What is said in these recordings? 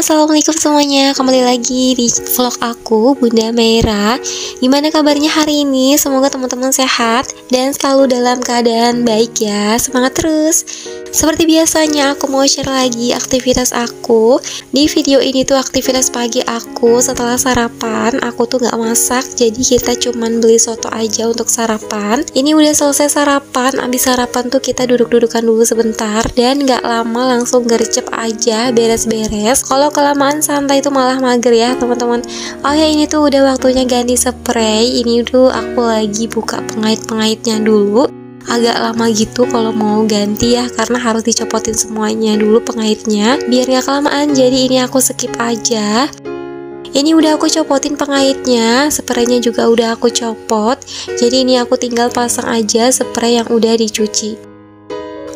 assalamualaikum semuanya. Kembali lagi di vlog aku, Bunda Mera. Gimana kabarnya hari ini? Semoga teman-teman sehat dan selalu dalam keadaan baik ya. Semangat terus. Seperti biasanya aku mau share lagi aktivitas aku. Di video ini tuh aktivitas pagi aku setelah sarapan. Aku tuh gak masak, jadi kita cuman beli soto aja untuk sarapan. Ini udah selesai sarapan. Abis sarapan tuh kita duduk-dudukan dulu sebentar dan gak lama langsung gercep aja beres-beres. Kalau kelamaan santai itu malah mager ya teman-teman. Oh ya, ini tuh udah waktunya ganti spray. Ini tuh aku lagi buka pengait-pengaitnya dulu. Agak lama gitu kalau mau ganti ya, karena harus dicopotin semuanya dulu pengaitnya biar gak kelamaan. Jadi ini aku skip aja. Ini udah aku copotin pengaitnya, spraynya juga udah aku copot. Jadi ini aku tinggal pasang aja spray yang udah dicuci.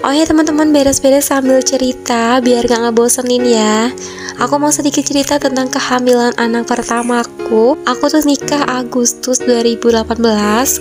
Oh ya teman-teman, beres-beres sambil cerita biar gak ngebosenin ya. Aku mau sedikit cerita tentang kehamilan anak pertamaku. Aku tuh nikah Agustus 2018,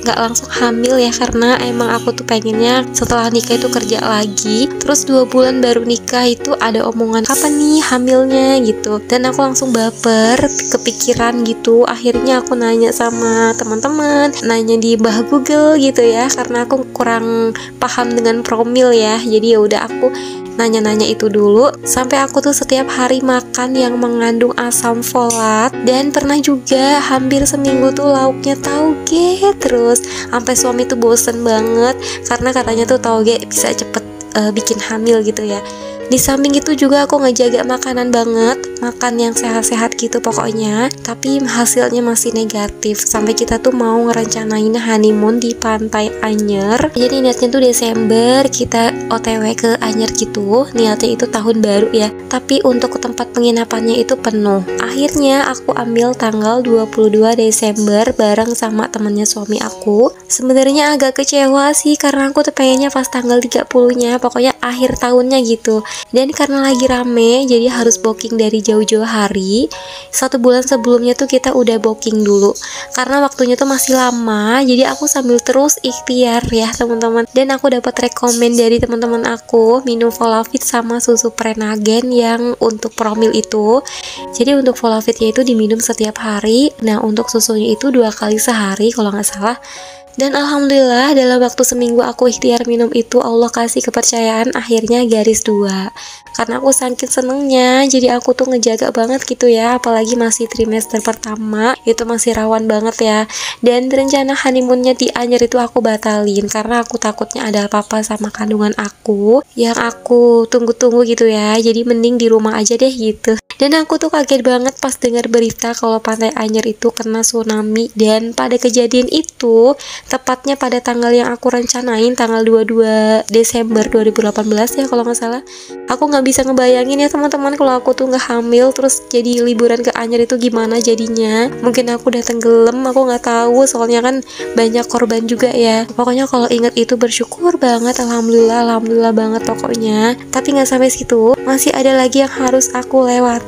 gak langsung hamil ya, karena emang aku tuh pengennya setelah nikah itu kerja lagi. Terus 2 bulan baru nikah itu ada omongan kapan nih hamilnya gitu. Dan aku langsung baper, kepikiran gitu. Akhirnya aku nanya sama teman-teman, nanya di Mbah Google gitu ya, karena aku kurang paham dengan promil ya. Jadi ya udah aku nanya-nanya itu dulu. Sampai aku tuh setiap hari makan yang mengandung asam folat, dan pernah juga hampir seminggu tuh lauknya tauge terus. Sampai suami tuh bosen banget karena katanya tuh tauge bisa cepet bikin hamil gitu ya. Di samping itu juga aku ngejaga makanan banget, makan yang sehat-sehat gitu pokoknya. Tapi hasilnya masih negatif. Sampai kita tuh mau ngerencanain honeymoon di Pantai Anyer. Jadi niatnya tuh Desember kita OTW ke Anyer gitu. Niatnya itu tahun baru ya. Tapi untuk tempat penginapannya itu penuh. Akhirnya aku ambil tanggal 22 Desember bareng sama temennya suami aku. Sebenarnya agak kecewa sih karena aku tuh pengennya pas tanggal 30-nya, pokoknya akhir tahunnya gitu. Dan karena lagi rame, jadi harus booking dari jauh-jauh hari. 1 bulan sebelumnya tuh kita udah booking dulu. Karena waktunya tuh masih lama, jadi aku sambil terus ikhtiar ya teman-teman. Dan aku dapat rekomen dari teman-teman aku, minum Volavit sama susu Prenagen yang untuk promil itu. Jadi untuk Volavitnya itu diminum setiap hari. Nah untuk susunya itu 2 kali sehari kalau nggak salah. Dan alhamdulillah dalam waktu seminggu aku ikhtiar minum itu, Allah kasih kepercayaan, akhirnya garis 2. Karena aku saking senengnya, jadi aku tuh ngejaga banget gitu ya. Apalagi masih trimester pertama, itu masih rawan banget ya. Dan rencana honeymoonnya di Anyer itu aku batalin karena aku takutnya ada apa-apa sama kandungan aku yang aku tunggu-tunggu gitu ya. Jadi mending di rumah aja deh gitu. Dan aku tuh kaget banget pas dengar berita kalau Pantai Anyer itu kena tsunami. Dan pada kejadian itu, tepatnya pada tanggal yang aku rencanain, tanggal 22 Desember 2018 ya kalau nggak salah. Aku nggak bisa ngebayangin ya teman-teman kalau aku tuh nggak hamil terus jadi liburan ke Anyer itu gimana jadinya. Mungkin aku udah tenggelam, aku nggak tahu, soalnya kan banyak korban juga ya. Pokoknya kalau inget itu bersyukur banget, alhamdulillah banget pokoknya. Tapi nggak sampai situ, masih ada lagi yang harus aku lewatin.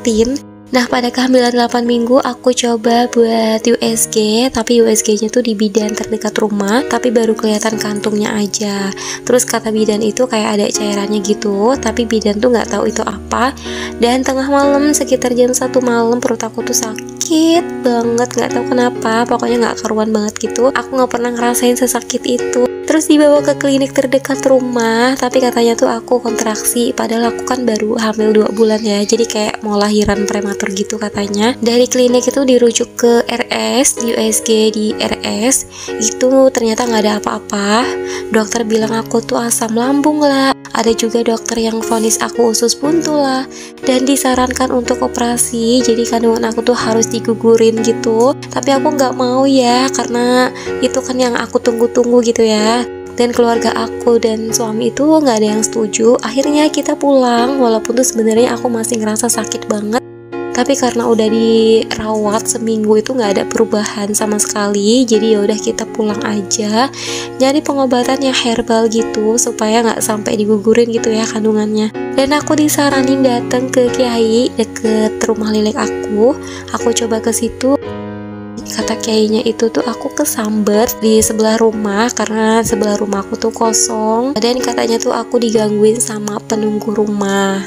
Nah pada kehamilan 8 minggu aku coba buat USG, tapi USG-nya tuh di bidan terdekat rumah, tapi baru kelihatan kantungnya aja. Terus kata bidan itu kayak ada cairannya gitu, tapi bidan tuh nggak tahu itu apa. Dan tengah malam sekitar jam 1 malam perut aku tuh sakit banget, nggak tahu kenapa, pokoknya nggak karuan banget gitu. Aku nggak pernah ngerasain sesakit itu. Terus dibawa ke klinik terdekat rumah, tapi katanya tuh aku kontraksi, padahal aku kan baru hamil 2 bulan ya, jadi kayak mau lahiran prematur gitu katanya. Dari klinik itu dirujuk ke RS, di USG di RS, itu ternyata nggak ada apa-apa. Dokter bilang aku tuh asam lambung lah. Ada juga dokter yang vonis aku usus buntu lah. Dan disarankan untuk operasi, jadi kandungan aku tuh harus digugurin gitu. Tapi aku nggak mau ya, karena itu kan yang aku tunggu-tunggu gitu ya. Dan keluarga aku dan suami itu nggak ada yang setuju. Akhirnya kita pulang, walaupun tuh sebenarnya aku masih ngerasa sakit banget. Tapi karena udah dirawat seminggu itu nggak ada perubahan sama sekali, jadi ya udah kita pulang aja. Nyari pengobatan yang herbal gitu supaya nggak sampai digugurin gitu ya kandungannya. Dan aku disaranin datang ke kiai deket rumah lilik aku. Aku coba ke situ. Kata kiainya itu tuh aku kesambet di sebelah rumah karena sebelah rumahku tuh kosong, dan katanya tuh aku digangguin sama penunggu rumah.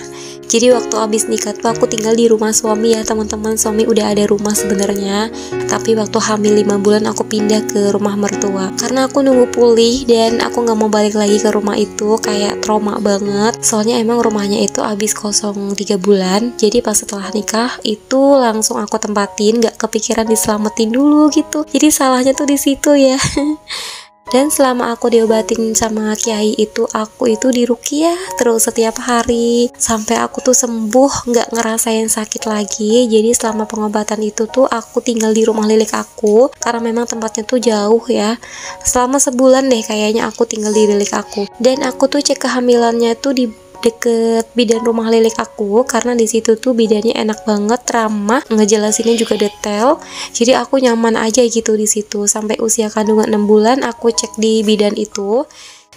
Jadi waktu abis nikah tuh aku tinggal di rumah suami ya teman-teman. Suami udah ada rumah sebenarnya, tapi waktu hamil 5 bulan aku pindah ke rumah mertua karena aku nunggu pulih dan aku nggak mau balik lagi ke rumah itu, kayak trauma banget. Soalnya emang rumahnya itu abis kosong 3 bulan, jadi pas setelah nikah itu langsung aku tempatin, nggak kepikiran diselamatin dulu gitu. Jadi salahnya tuh di situ ya. Dan selama aku diobatin sama kiai itu, aku itu diruqyah terus setiap hari sampai aku tuh sembuh, nggak ngerasain sakit lagi. Jadi selama pengobatan itu tuh aku tinggal di rumah lilik aku karena memang tempatnya tuh jauh ya. Selama sebulan deh kayaknya aku tinggal di lilik aku. Dan aku tuh cek kehamilannya tuh di deket bidan rumah lilik aku karena di situ tuh bidannya enak banget, ramah, ngejelasinnya juga detail. Jadi aku nyaman aja gitu di situ. Sampai usia kandungan 6 bulan aku cek di bidan itu.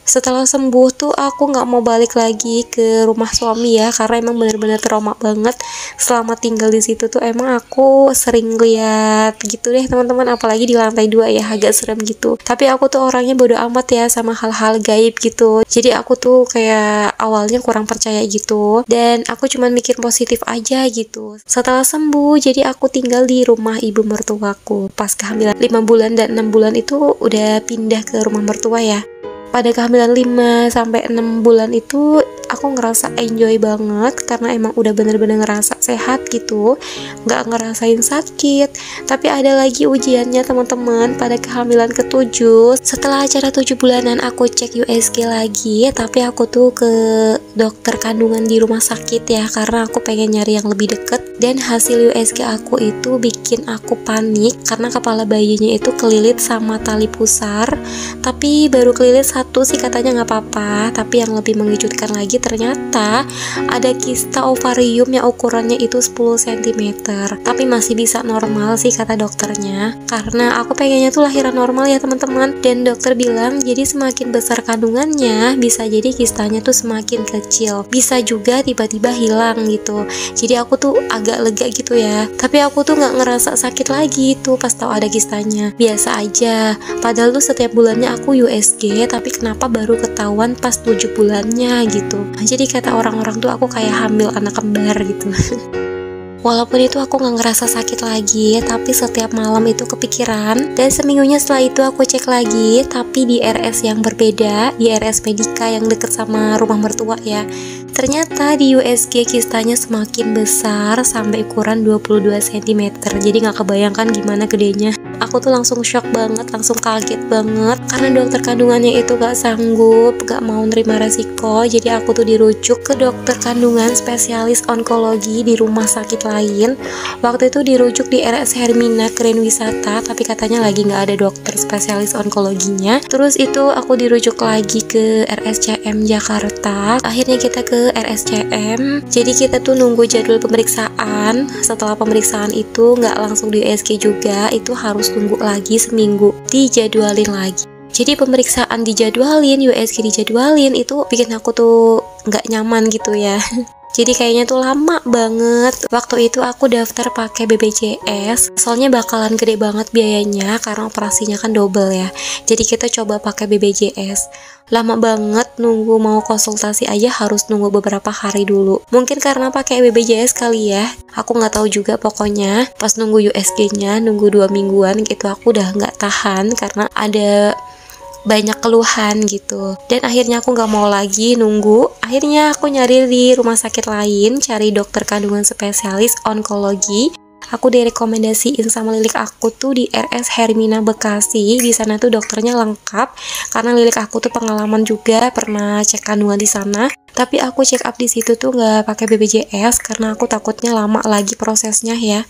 Setelah sembuh tuh aku nggak mau balik lagi ke rumah suami ya, karena emang bener-bener trauma banget selama tinggal di situ tuh. Emang aku sering lihat gitu deh teman-teman, apalagi di lantai 2 ya, agak serem gitu. Tapi aku tuh orangnya bodo amat ya sama hal-hal gaib gitu. Jadi aku tuh kayak awalnya kurang percaya gitu, dan aku cuman mikir positif aja gitu. Setelah sembuh, jadi aku tinggal di rumah ibu mertuaku. Pas kehamilan 5 bulan dan 6 bulan itu udah pindah ke rumah mertua ya. Pada kehamilan 5 sampai 6 bulan itu aku ngerasa enjoy banget karena emang udah bener-bener ngerasa sehat gitu, nggak ngerasain sakit. Tapi ada lagi ujiannya teman-teman pada kehamilan ke-7. Setelah acara 7 bulanan aku cek USG lagi, tapi aku tuh ke dokter kandungan di rumah sakit ya karena aku pengen nyari yang lebih deket. Dan hasil USG aku itu bikin aku panik karena kepala bayinya itu kelilit sama tali pusar. Tapi baru kelilit satu sih katanya nggak apa-apa, tapi yang lebih mengejutkan lagi ternyata ada kista ovarium yang ukurannya itu 10 cm. Tapi masih bisa normal sih kata dokternya, karena aku pengennya tuh lahiran normal ya teman-teman. Dan dokter bilang jadi semakin besar kandungannya bisa jadi kistanya tuh semakin kecil, bisa juga tiba-tiba hilang gitu. Jadi aku tuh agak lega gitu ya, tapi aku tuh nggak ngerasa sakit lagi tuh pas tahu ada kistanya, biasa aja. Padahal tuh setiap bulannya aku USG, tapi kenapa baru ketahuan pas 7 bulannya gitu. Jadi kata orang-orang tuh aku kayak hamil anak kembar gitu. Walaupun itu aku nggak ngerasa sakit lagi, tapi setiap malam itu kepikiran. Dan seminggunya setelah itu aku cek lagi, tapi di RS yang berbeda, di RS Medika yang deket sama rumah mertua ya. Ternyata di USG kistanya semakin besar sampai ukuran 22 cm. Jadi nggak kebayangkan gimana gedenya. Aku tuh langsung shock banget, langsung kaget banget karena dokter kandungannya itu gak sanggup, gak mau nerima resiko. Jadi aku tuh dirujuk ke dokter kandungan spesialis onkologi di rumah sakit lain. Waktu itu dirujuk di RS Hermina Keren Wisata, tapi katanya lagi gak ada dokter spesialis onkologinya. Terus itu aku dirujuk lagi ke RSCM Jakarta. Akhirnya kita ke RSCM. Jadi kita tuh nunggu jadwal pemeriksaan. Setelah pemeriksaan itu nggak langsung di USG juga, itu harus tunggu lagi seminggu dijadwalin lagi. Jadi pemeriksaan dijadwalin, USG dijadwalin, itu bikin aku tuh nggak nyaman gitu ya. Jadi kayaknya tuh lama banget. Waktu itu aku daftar pakai BPJS, soalnya bakalan gede banget biayanya karena operasinya kan double ya. Jadi kita coba pakai BPJS. Lama banget nunggu mau konsultasi aja harus nunggu beberapa hari dulu. Mungkin karena pakai BPJS kali ya. Aku nggak tahu juga, pokoknya pas nunggu USG-nya nunggu 2 mingguan gitu aku udah nggak tahan karena ada banyak keluhan gitu. Dan akhirnya aku nggak mau lagi nunggu. Akhirnya aku nyari di rumah sakit lain, cari dokter kandungan spesialis onkologi. Aku direkomendasiin sama lilik aku tuh di RS Hermina Bekasi. Di sana tuh dokternya lengkap karena lilik aku tuh pengalaman juga pernah cek kandungan di sana. Tapi aku check up di situ tuh nggak pakai BPJS karena aku takutnya lama lagi prosesnya ya.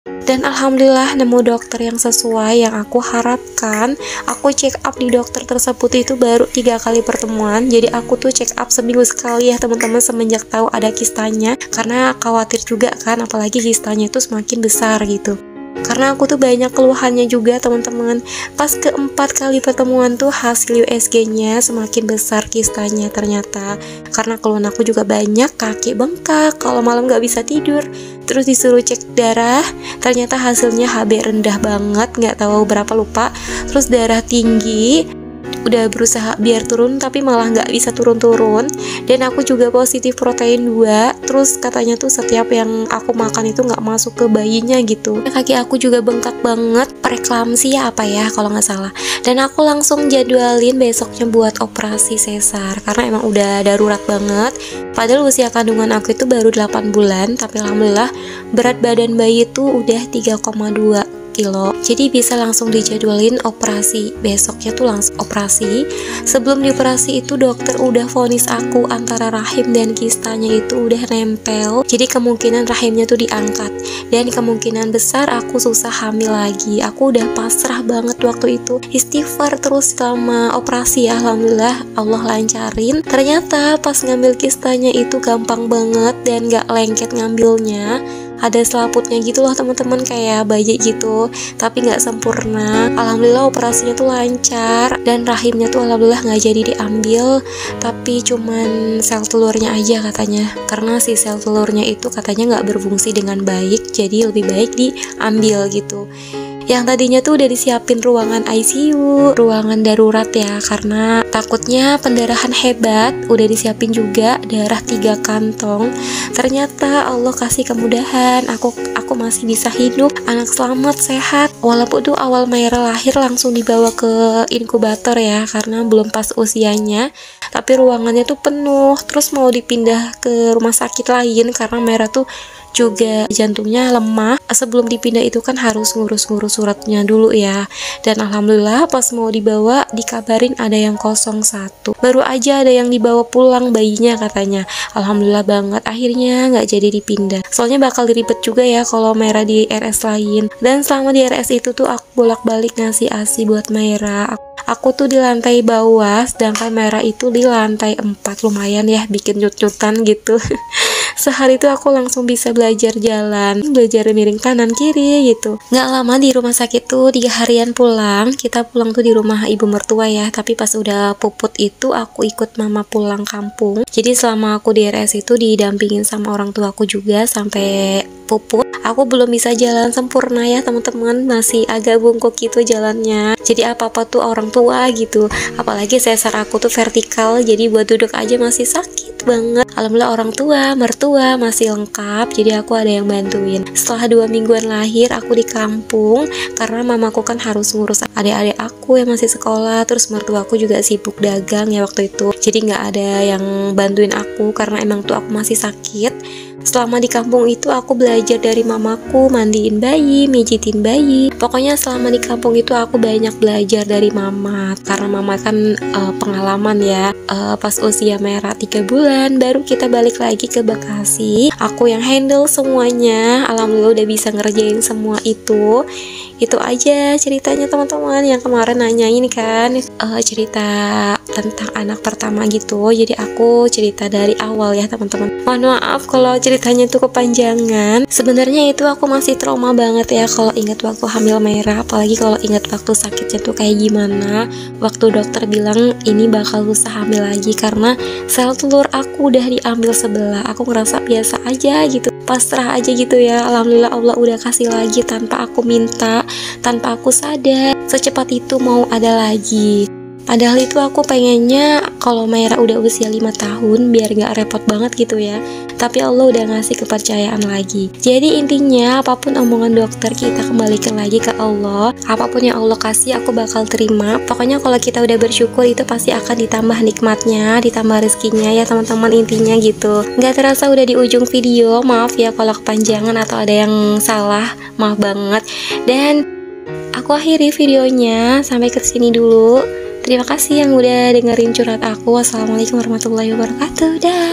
Dan alhamdulillah nemu dokter yang sesuai yang aku harapkan. Aku check up di dokter tersebut itu baru 3 kali pertemuan. Jadi aku tuh check up seminggu sekali ya teman-teman semenjak tahu ada kistanya, karena khawatir juga kan, apalagi kistanya itu semakin besar gitu. Karena aku tuh banyak keluhannya juga teman-teman. Pas keempat kali pertemuan tuh hasil USG-nya semakin besar kistanya ternyata. Karena keluhan aku juga banyak, kaki bengkak, kalau malam gak bisa tidur. Terus disuruh cek darah, ternyata hasilnya HB rendah banget, gak tahu berapa lupa. Terus darah tinggi, udah berusaha biar turun tapi malah nggak bisa turun-turun. Dan aku juga positif protein 2. Terus katanya tuh setiap yang aku makan itu nggak masuk ke bayinya gitu. Kaki aku juga bengkak banget, preeklamsi ya apa ya kalau nggak salah. Dan aku langsung jadwalin besoknya buat operasi sesar karena emang udah darurat banget. Padahal usia kandungan aku itu baru 8 bulan, tapi alhamdulillah berat badan bayi itu udah 3,2 kilo. Jadi bisa langsung dijadwalin operasi. Besoknya tuh langsung operasi. Sebelum dioperasi itu dokter udah vonis aku antara rahim dan kistanya itu udah nempel. Jadi kemungkinan rahimnya tuh diangkat. Dan kemungkinan besar aku susah hamil lagi. Aku udah pasrah banget waktu itu. Istighfar terus selama operasi ya. Alhamdulillah Allah lancarin. Ternyata pas ngambil kistanya itu gampang banget dan gak lengket ngambilnya. Ada selaputnya gitu loh teman-teman, kayak bayi gitu, tapi nggak sempurna. Alhamdulillah operasinya tuh lancar dan rahimnya tuh alhamdulillah nggak jadi diambil, tapi cuman sel telurnya aja katanya, karena si sel telurnya itu katanya nggak berfungsi dengan baik, jadi lebih baik diambil gitu. Yang tadinya tuh udah disiapin ruangan ICU, ruangan darurat ya, karena takutnya pendarahan hebat, udah disiapin juga darah 3 kantong. Ternyata Allah kasih kemudahan, aku masih bisa hidup, anak selamat, sehat. Walaupun tuh awal Maira lahir langsung dibawa ke inkubator ya, karena belum pas usianya, tapi ruangannya tuh penuh, terus mau dipindah ke rumah sakit lain karena Maira tuh juga jantungnya lemah. Sebelum dipindah itu kan harus ngurus-ngurus suratnya dulu ya. Dan alhamdulillah pas mau dibawa dikabarin ada yang 01. Baru aja ada yang dibawa pulang bayinya katanya. Alhamdulillah banget akhirnya nggak jadi dipindah. Soalnya bakal diribet juga ya kalau Maira di RS lain. Dan selama di RS itu tuh aku bolak-balik ngasih ASI buat Maira. Aku tuh di lantai bawah, sedangkan Maira itu di lantai 4. Lumayan ya bikin cut-cutan gitu. Sehari itu aku langsung bisa belajar jalan, belajar miring kanan kiri gitu. Nggak lama di rumah sakit tuh 3 harian pulang. Kita pulang tuh di rumah ibu mertua ya, tapi pas udah puput itu aku ikut mama pulang kampung. Jadi selama aku di RS itu didampingin sama orang tua aku juga sampai puput. Aku belum bisa jalan sempurna ya teman-teman, masih agak bungkuk gitu jalannya. Jadi apa-apa tuh orang tua gitu. Apalagi sesar aku tuh vertikal, jadi buat duduk aja masih sakit banget. Alhamdulillah orang tua, mertua masih lengkap, jadi aku ada yang bantuin. Setelah 2 mingguan lahir, aku di kampung karena mamaku kan harus ngurus adik-adik aku yang masih sekolah, terus mertua aku juga sibuk dagang ya waktu itu. Jadi nggak ada yang bantuin aku karena emang tuh aku masih sakit. Selama di kampung itu aku belajar dari mamaku, mandiin bayi, mijitin bayi. Pokoknya selama di kampung itu aku banyak belajar dari mama, karena mama kan pengalaman ya. Pas usia Maira 3 bulan baru kita balik lagi ke Bekasi. Aku yang handle semuanya. Alhamdulillah udah bisa ngerjain semua itu. Itu aja ceritanya teman-teman, yang kemarin nanyain kan cerita tentang anak pertama gitu. Jadi aku cerita dari awal ya teman-teman. Mohon maaf kalau ceritanya tuh kepanjangan. Sebenarnya itu aku masih trauma banget ya kalau ingat waktu hamil Maira, apalagi kalau ingat waktu sakitnya tuh kayak gimana. Waktu dokter bilang ini bakal susah hamil lagi karena sel telur aku udah diambil sebelah. Aku ngerasa biasa aja gitu, pasrah aja gitu ya. Alhamdulillah Allah udah kasih lagi tanpa aku minta, tanpa aku sadar. Secepat itu mau ada lagi. Padahal itu aku pengennya kalau Maira udah usia 5 tahun biar gak repot banget gitu ya. Tapi Allah udah ngasih kepercayaan lagi. Jadi intinya apapun omongan dokter kita kembalikan lagi ke Allah. Apapun yang Allah kasih aku bakal terima. Pokoknya kalau kita udah bersyukur itu pasti akan ditambah nikmatnya, ditambah rezekinya ya teman-teman, intinya gitu. Gak terasa udah di ujung video. Maaf ya kalau kepanjangan atau ada yang salah, maaf banget. Dan aku akhiri videonya sampai ke sini dulu. Terima kasih yang udah dengerin curhat aku. Wassalamualaikum warahmatullahi wabarakatuh. Dah.